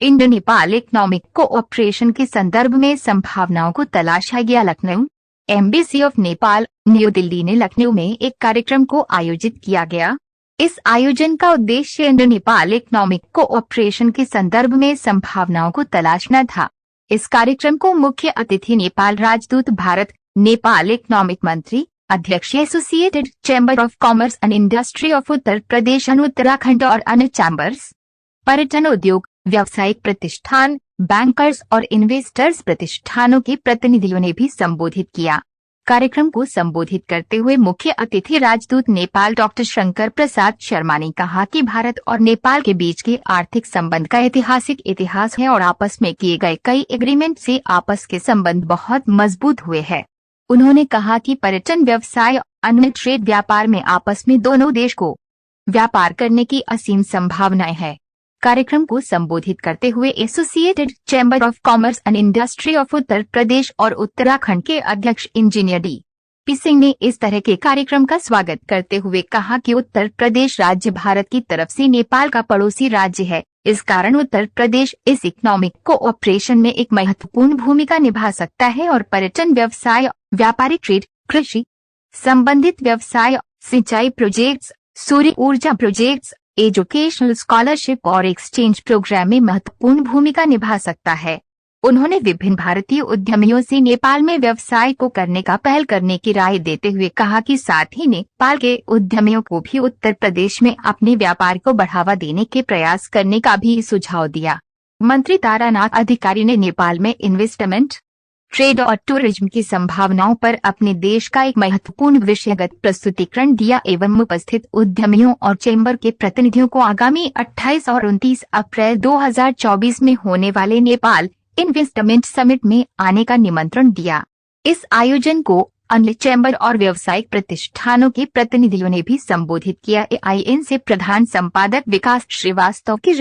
Indo Nepal economic cooperation के संदर्भ में संभावनाओं को तलाशा गया। Lucknow embassy of Nepal, new Delhi ने लखनऊ में एक कार्यक्रम को आयोजित किया गया। इस आयोजन का उद्देश्य इंडो नेपाल इकोनॉमिक कोऑपरेशन के संदर्भ में संभावनाओं को तलाशना था। इस कार्यक्रम को मुख्य अतिथि नेपाल राजदूत भारत, नेपाल इकोनॉमिक मंत्री, अध्यक्ष associated chamber of commerce and industry of Uttar Pradesh and Uttarakhand और अन्य चैम्बर्स, पर्यटन उद्योग, व्यावसायिक प्रतिष्ठान, बैंकर्स और इन्वेस्टर्स प्रतिष्ठानों के प्रतिनिधियों ने भी संबोधित किया। कार्यक्रम को संबोधित करते हुए मुख्य अतिथि राजदूत नेपाल डॉक्टर शंकर प्रसाद शर्मा ने कहा कि भारत और नेपाल के बीच के आर्थिक संबंध का ऐतिहासिक इतिहास है और आपस में किए गए कई एग्रीमेंट से आपस के संबंध बहुत मजबूत हुए हैं। उन्होंने कहा कि पर्यटन व्यवसाय, अन्य ट्रेड व्यापार में आपस में दोनों देश को व्यापार करने की असीम संभावनाएं हैं। कार्यक्रम को संबोधित करते हुए associated chamber of commerce and industry of Uttar Pradesh और उत्तराखंड के अध्यक्ष इंजीनियर डी.पी. सिंह ने इस तरह के कार्यक्रम का स्वागत करते हुए कहा कि उत्तर प्रदेश राज्य भारत की तरफ से नेपाल का पड़ोसी राज्य है। इस कारण उत्तर प्रदेश इस इकोनॉमिक कोऑपरेशन में एक महत्वपूर्ण भूमिका निभा सकता है और पर्यटन व्यवसाय, व्यापारिक ट्रेड, कृषि संबंधित व्यवसाय, सिंचाई प्रोजेक्ट्स, सूर्य ऊर्जा प्रोजेक्ट्स, एजुकेशनल स्कॉलरशिप और एक्सचेंज प्रोग्राम में महत्वपूर्ण भूमिका निभा सकता है। उन्होंने विभिन्न भारतीय उद्यमियों से नेपाल में व्यवसाय को करने का पहल करने की राय देते हुए कहा कि साथ ही नेपाल के उद्यमियों को भी उत्तर प्रदेश में अपने व्यापार को बढ़ावा देने के प्रयास करने का भी सुझाव दिया। मंत्री तारानाथ अधिकारी ने नेपाल में इन्वेस्टमेंट, ट्रेड और टूरिज्म की संभावनाओं पर अपने देश का एक महत्वपूर्ण विषयगत प्रस्तुतिकरण दिया एवं उपस्थित उद्यमियों और चैम्बर के प्रतिनिधियों को आगामी 28 और 29 अप्रैल 2024 में होने वाले नेपाल इन्वेस्टमेंट समिट में आने का निमंत्रण दिया। इस आयोजन को अन्य चैम्बर और व्यावसायिक प्रतिष्ठानों के प्रतिनिधियों ने भी संबोधित किया। AIN से प्रधान संपादक विकास श्रीवास्तव की